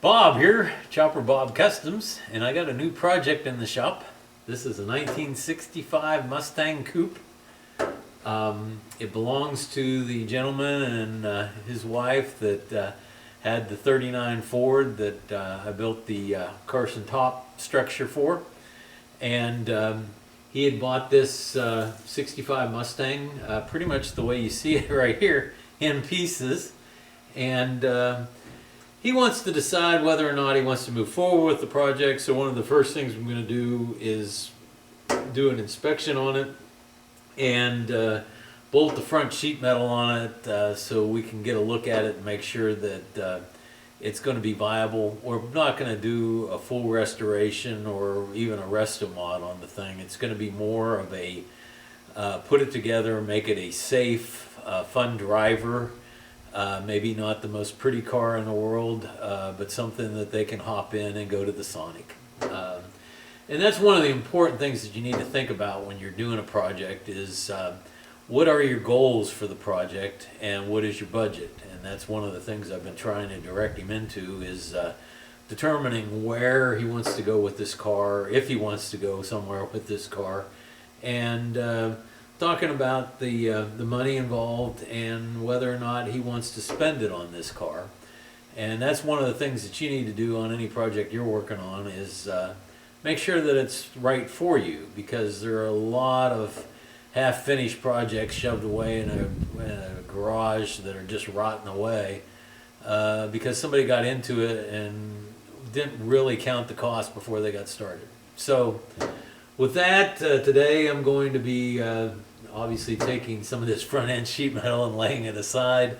Bob here, Chopper Bob Customs, and I got a new project in the shop. This is a 1965 Mustang Coupe. It belongs to the gentleman and his wife that had the 39 Ford that I built the Carson top structure for. And he had bought this 65 Mustang pretty much the way you see it right here, in pieces. And he wants to decide whether or not he wants to move forward with the project. So one of the first things I'm going to do is do an inspection on it and bolt the front sheet metal on it so we can get a look at it and make sure that it's going to be viable. We're not going to do a full restoration or even a resto mod on the thing. It's going to be more of a put it together, make it a safe, fun driver. Maybe not the most pretty car in the world, but something that they can hop in and go to the Sonic. And that's one of the important things that you need to think about when you're doing a project is what are your goals for the project and what is your budget? And that's one of the things I've been trying to direct him into is determining where he wants to go with this car, if he wants to go somewhere with this car, and talking about the money involved and whether or not he wants to spend it on this car. And that's one of the things that you need to do on any project you're working on is make sure that it's right for you, because there are a lot of half-finished projects shoved away in a garage that are just rotting away because somebody got into it and didn't really count the cost before they got started. So with that, today I'm going to be obviously taking some of this front end sheet metal and laying it aside,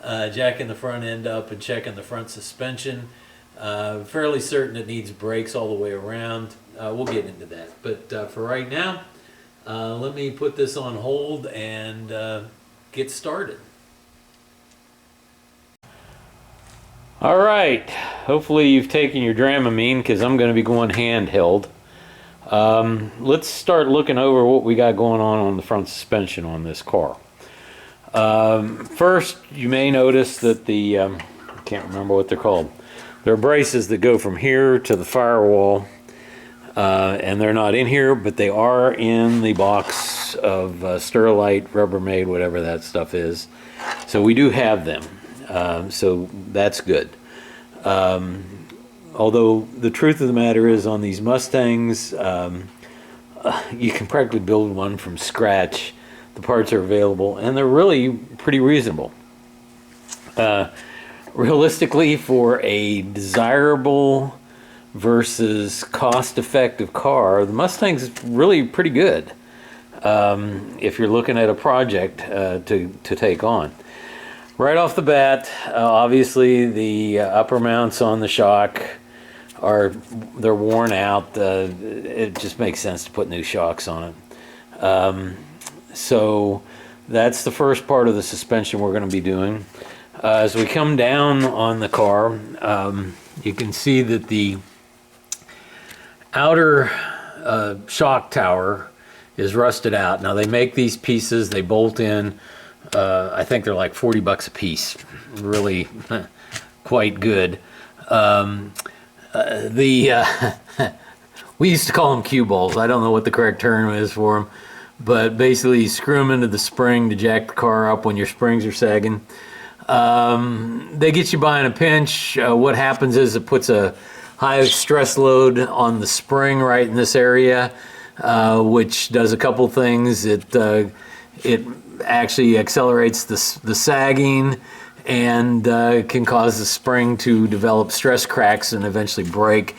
jacking the front end up and checking the front suspension. Fairly certain it needs brakes all the way around. We'll get into that. But for right now, let me put this on hold and get started. All right, hopefully you've taken your Dramamine because I'm going to be going handheld. Let's start looking over what we got going on the front suspension on this car. First, you may notice that the, I can't remember what they're called. There are braces that go from here to the firewall, and they're not in here, but they are in the box of Sterlite, Rubbermaid, whatever that stuff is. So we do have them, so that's good. Although the truth of the matter is on these Mustangs, you can practically build one from scratch. The parts are available and they're really pretty reasonable. Realistically, for a desirable versus cost-effective car, the Mustang's really pretty good if you're looking at a project to take on. Right off the bat, obviously the upper mounts on the shock they're worn out. It just makes sense to put new shocks on it. So that's the first part of the suspension we're going to be doing. As we come down on the car, you can see that the outer shock tower is rusted out. Now they make these pieces, they bolt in, I think they're like 40 bucks a piece. Really quite good. We used to call them cue balls. I don't know what the correct term is for them, but basically you screw them into the spring to jack the car up when your springs are sagging. They get you by in a pinch. What happens is it puts a high stress load on the spring right in this area, which does a couple things. It actually accelerates the sagging and can cause the spring to develop stress cracks and eventually break.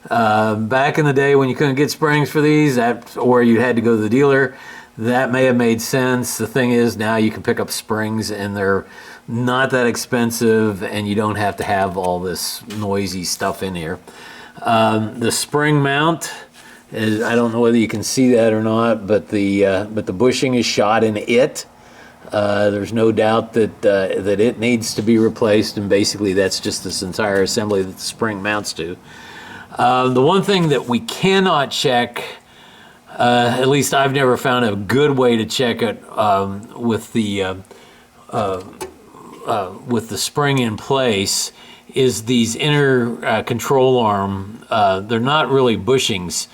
Back in the day when you couldn't get springs for these, or you had to go to the dealer, that may have made sense. The thing is, now you can pick up springs and they're not that expensive and you don't have to have all this noisy stuff in here. The spring mount is, I don't know whether you can see that or not, but the bushing is shot in it. There's no doubt that it needs to be replaced, and basically that's just this entire assembly that the spring mounts to. The one thing that we cannot check, at least I've never found a good way to check it with the spring in place, is these inner control arm. They're not really bushings.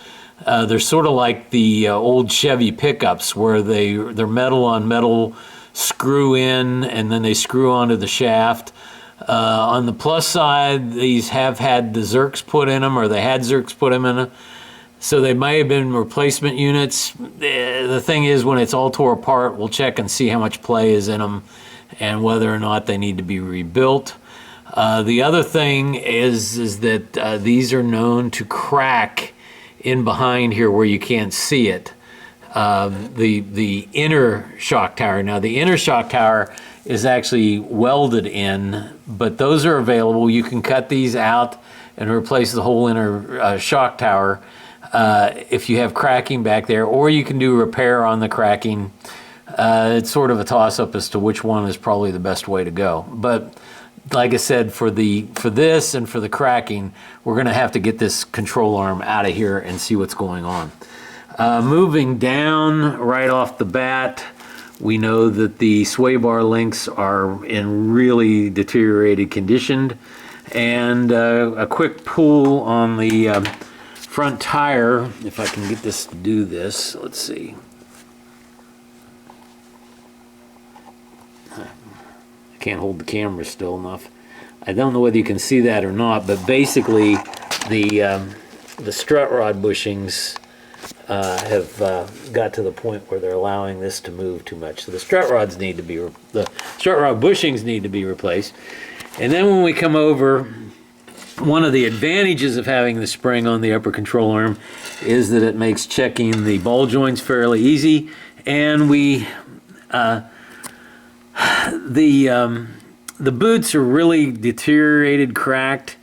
They're sort of like the old Chevy pickups where they're metal on metal, screw in, and then they screw onto the shaft. On the plus side, these have had the Zerks put in them, or they had Zerks put them in them. So they may have been replacement units. The thing is, when it's all tore apart, we'll check and see how much play is in them and whether or not they need to be rebuilt. The other thing is that these are known to crack in behind here where you can't see it. The inner shock tower. Now the inner shock tower is actually welded in, but those are available. You can cut these out and replace the whole inner shock tower if you have cracking back there, or you can do repair on the cracking. It's sort of a toss-up as to which one is probably the best way to go. But like I said, for this and for the cracking, we're going to have to get this control arm out of here and see what's going on. Moving down right off the bat, we know that the sway bar links are in really deteriorated condition, and a quick pull on the front tire, if I can get this to do this, let's see. I can't hold the camera still enough. I don't know whether you can see that or not, but basically the strut rod bushings have got to the point where they're allowing this to move too much. So the strut rods need to be, the strut rod bushings need to be replaced. And then when we come over, one of the advantages of having the spring on the upper control arm is that it makes checking the ball joints fairly easy. And the boots are really deteriorated, cracked.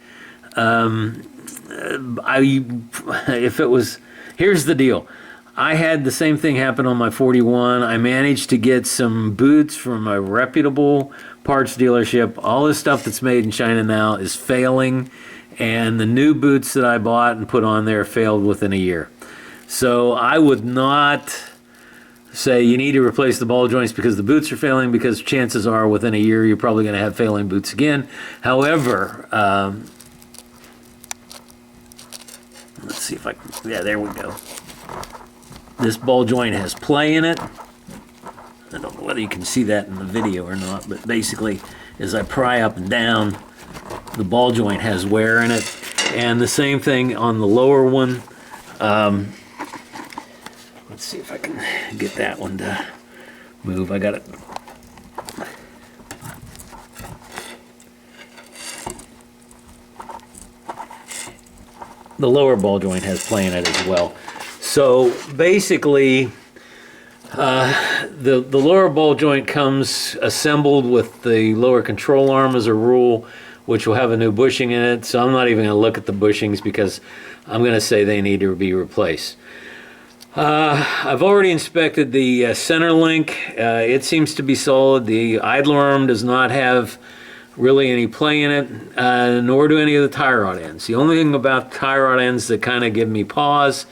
Here's the deal. I had the same thing happen on my 41. I managed to get some boots from a reputable parts dealership. All this stuff that's made in China now is failing, and the new boots that I bought and put on there failed within a year. So I would not say you need to replace the ball joints because the boots are failing, because chances are within a year you're probably going to have failing boots again. However, let's see if I can, yeah, there we go. This ball joint has play in it. I don't know whether you can see that in the video or not, but basically as I pry up and down, the ball joint has wear in it. And the same thing on the lower one. Let's see if I can get that one to move. I got it. The lower ball joint has play in it as well. So basically, the lower ball joint comes assembled with the lower control arm as a rule, which will have a new bushing in it. So I'm not even going to look at the bushings because I'm going to say they need to be replaced. I've already inspected the center link. It seems to be solid. The idler arm does not have really any play in it, nor do any of the tie rod ends. The only thing about tie rod ends that kind of give me pause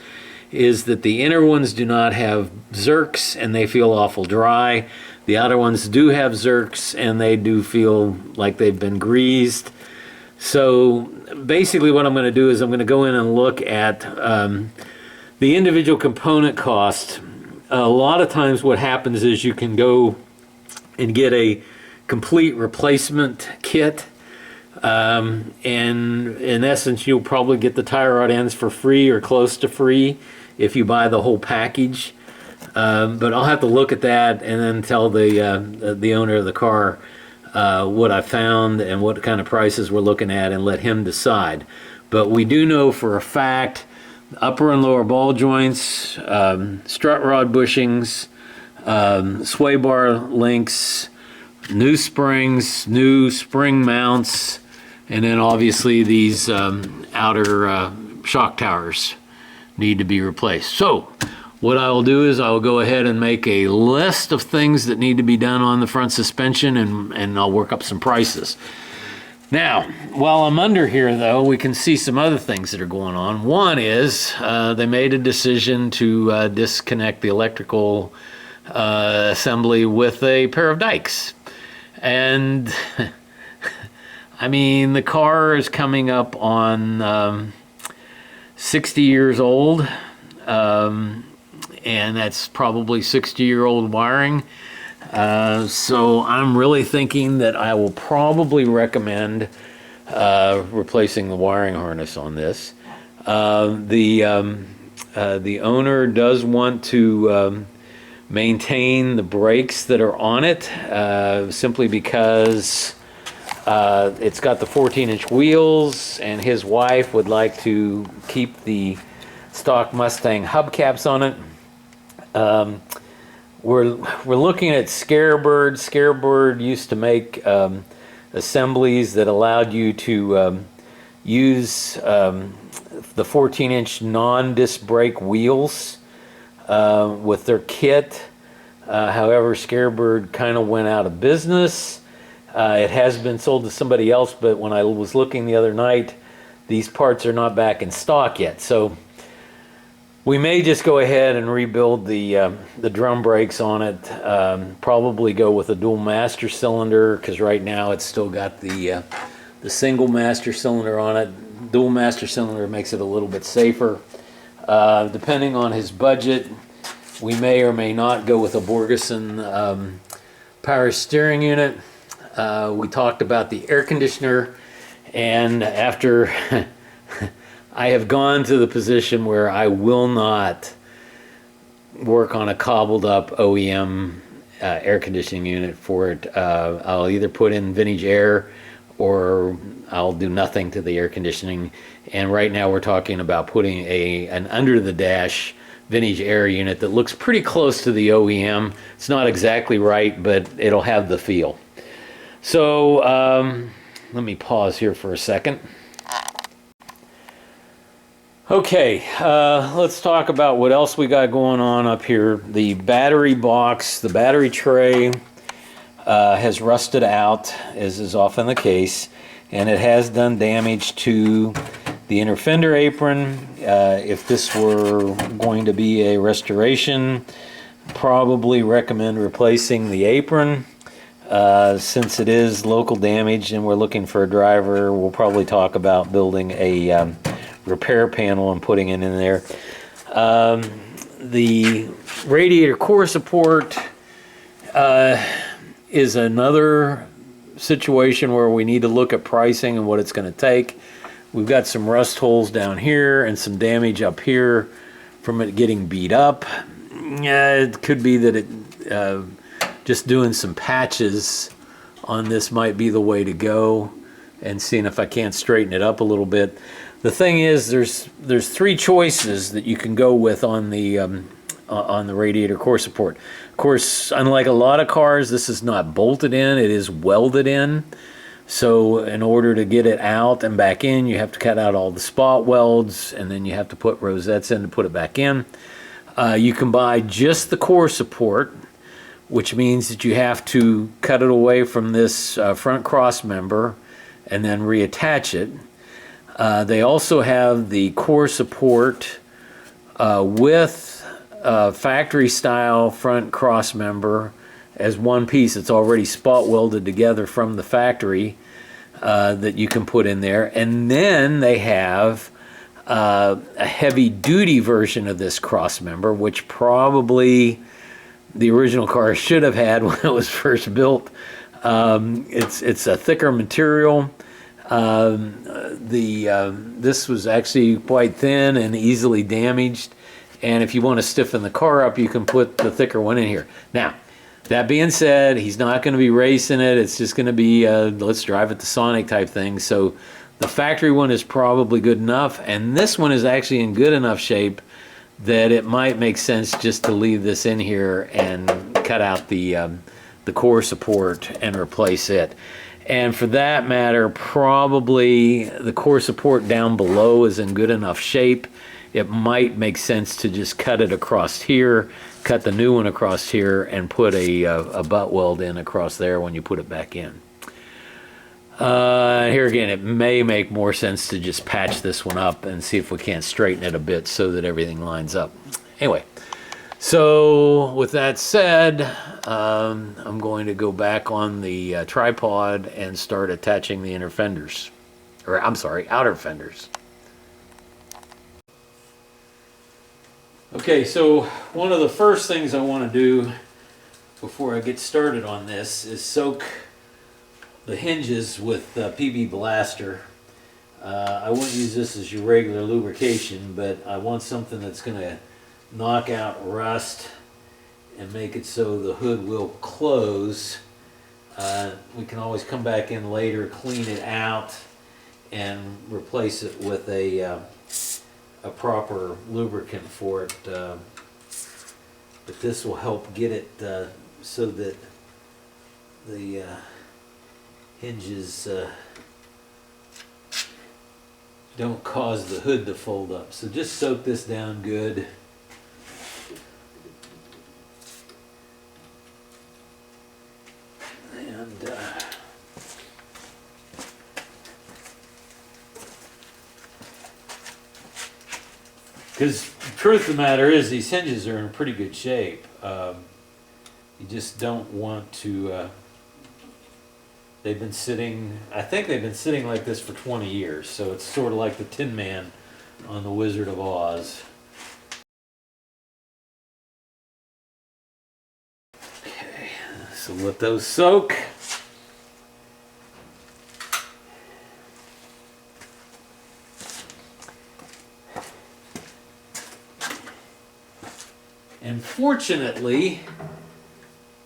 is that the inner ones do not have Zerks and they feel awful dry. The outer ones do have Zerks and they do feel like they've been greased. So basically what I'm going to do is I'm going to go in and look at the individual component cost. A lot of times what happens is you can go and get a complete replacement kit, and in essence you'll probably get the tie rod ends for free or close to free if you buy the whole package. But I'll have to look at that and then tell the owner of the car what I found and what kind of prices we're looking at and let him decide. But we do know for a fact upper and lower ball joints, strut rod bushings, sway bar links, new springs, new spring mounts, and then obviously these outer shock towers need to be replaced. So what I will do is I will go ahead and make a list of things that need to be done on the front suspension, and I'll work up some prices. Now, while I'm under here, though, we can see some other things that are going on. One is they made a decision to disconnect the electrical assembly with a pair of dikes. And I mean, the car is coming up on 60 years old, and that's probably 60-year-old wiring. So I'm really thinking that I will probably recommend replacing the wiring harness on this. The owner does want to maintain the brakes that are on it, simply because it's got the 14-inch wheels, and his wife would like to keep the stock Mustang hubcaps on it. We're looking at Scarebird. Scarebird used to make assemblies that allowed you to use the 14-inch non-disc brake wheels with their kit. However, Scarebird kind of went out of business. It has been sold to somebody else, but when I was looking the other night, these parts are not back in stock yet. So we may just go ahead and rebuild the drum brakes on it. Probably go with a dual master cylinder, because right now it's still got the single master cylinder on it. Dual master cylinder makes it a little bit safer. Depending on his budget, we may or may not go with a Borgeson power steering unit. We talked about the air conditioner, and after I have gone to the position where I will not work on a cobbled up OEM air conditioning unit for it. I'll either put in vintage air or I'll do nothing to the air conditioning. And right now we're talking about putting an under the dash vintage air unit that looks pretty close to the OEM. It's not exactly right, but it'll have the feel. So let me pause here for a second. Okay, let's talk about what else we got going on up here. The battery box, the battery tray has rusted out, as is often the case, and it has done damage to the inner fender apron. If this were going to be a restoration, probably recommend replacing the apron. Since it is local damage and we're looking for a driver, we'll probably talk about building a repair panel and putting it in there. The radiator core support is another situation where we need to look at pricing and what it's going to take. We've got some rust holes down here and some damage up here from it getting beat up. It could be that it just doing some patches on this might be the way to go, and seeing if I can't straighten it up a little bit. The thing is, there's three choices that you can go with on the radiator core support. Of course, unlike a lot of cars, this is not bolted in, it is welded in. So in order to get it out and back in, you have to cut out all the spot welds, and then you have to put rosettes in to put it back in. You can buy just the core support, which means that you have to cut it away from this front cross member and then reattach it. They also have the core support with factory style front cross member as one piece. It's already spot welded together from the factory that you can put in there. And then they have a heavy duty version of this cross member, which probably the original car should have had when it was first built. It's a thicker material. This was actually quite thin and easily damaged, and if you want to stiffen the car up, you can put the thicker one in here. Now, that being said, he's not going to be racing it. It's just going to be let's drive it to Sonic type thing. So the factory one is probably good enough, and this one is actually in good enough shape that it might make sense just to leave this in here and cut out the core support and replace it. And for that matter, probably the core support down below is in good enough shape. It might make sense to just cut it across here, cut the new one across here, and put a butt weld in across there when you put it back in. Here again, it may make more sense to just patch this one up and see if we can't straighten it a bit so that everything lines up. Anyway, So with that said, I'm going to go back on the tripod and start attaching the inner fenders, or I'm sorry, outer fenders. Okay, so one of the first things I want to do before I get started on this is soak the hinges with PB Blaster. I wouldn't use this as your regular lubrication, but I want something that's going to knock out rust and make it so the hood will close. We can always come back in later, clean it out, and replace it with a proper lubricant for it. But this will help get it so that the hinges don't cause the hood to fold up. So just soak this down good. And because the truth of the matter is these hinges are in pretty good shape. You just don't want to, they've been sitting, I think they've been sitting like this for 20 years, so it's sort of like the Tin Man on The Wizard of Oz. Okay, so let those soak. And fortunately,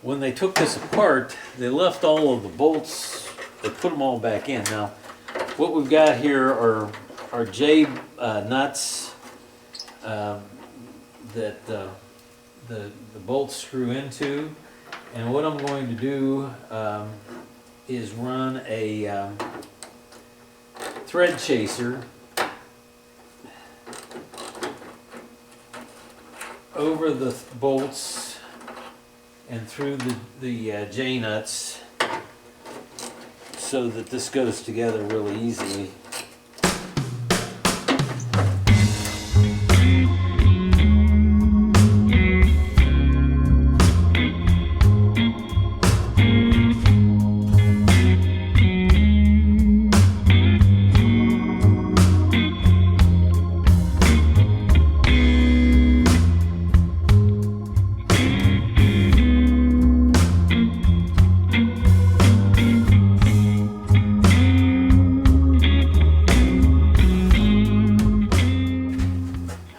when they took this apart, they left all of the bolts, they put them all back in. Now, what we've got here are J nuts that the bolts screw into. And what I'm going to do is run a thread chaser over the bolts and through the J-nuts so that this goes together really easily.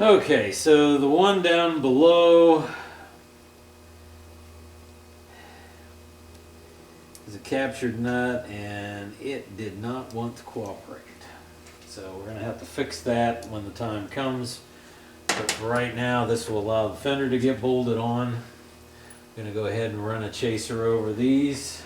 Okay, so the one down below is a captured nut and it did not want to cooperate. So we're going to have to fix that when the time comes. But for right now, this will allow the fender to get bolted on. I'm going to go ahead and run a chaser over these.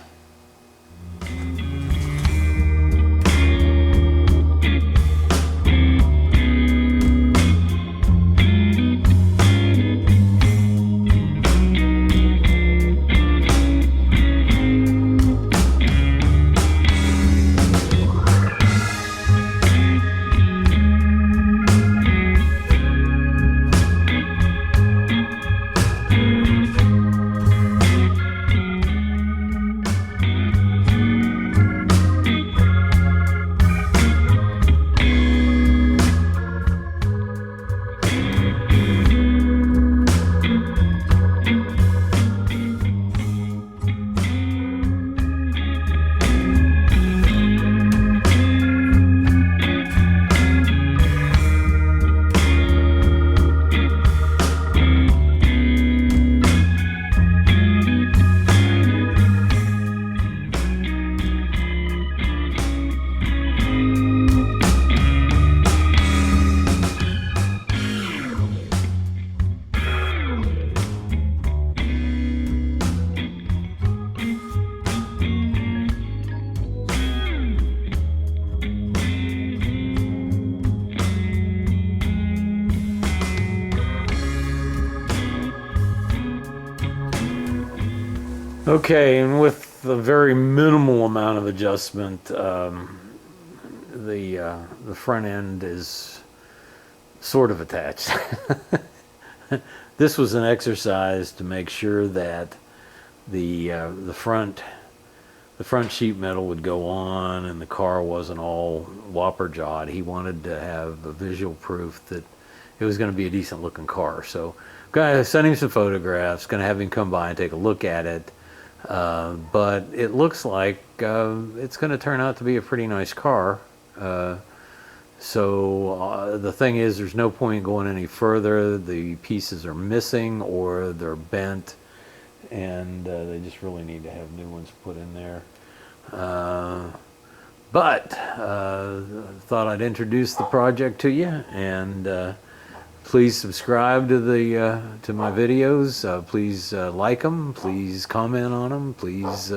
Okay, and with a very minimal amount of adjustment, the front end is sort of attached. this was an exercise to make sure that the front sheet metal would go on and the car wasn't all whopper jawed. He wanted to have a visual proof that it was going to be a decent looking car. So gonna send him some photographs, gonna have him come by and take a look at it. But it looks like it's going to turn out to be a pretty nice car. So the thing is, there's no point going any further. The pieces are missing or they're bent, and they just really need to have new ones put in there. But thought I'd introduce the project to you, and please subscribe to my videos. Please like them. Please comment on them. Please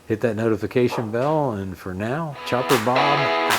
hit that notification bell. And for now, Chopper Bob.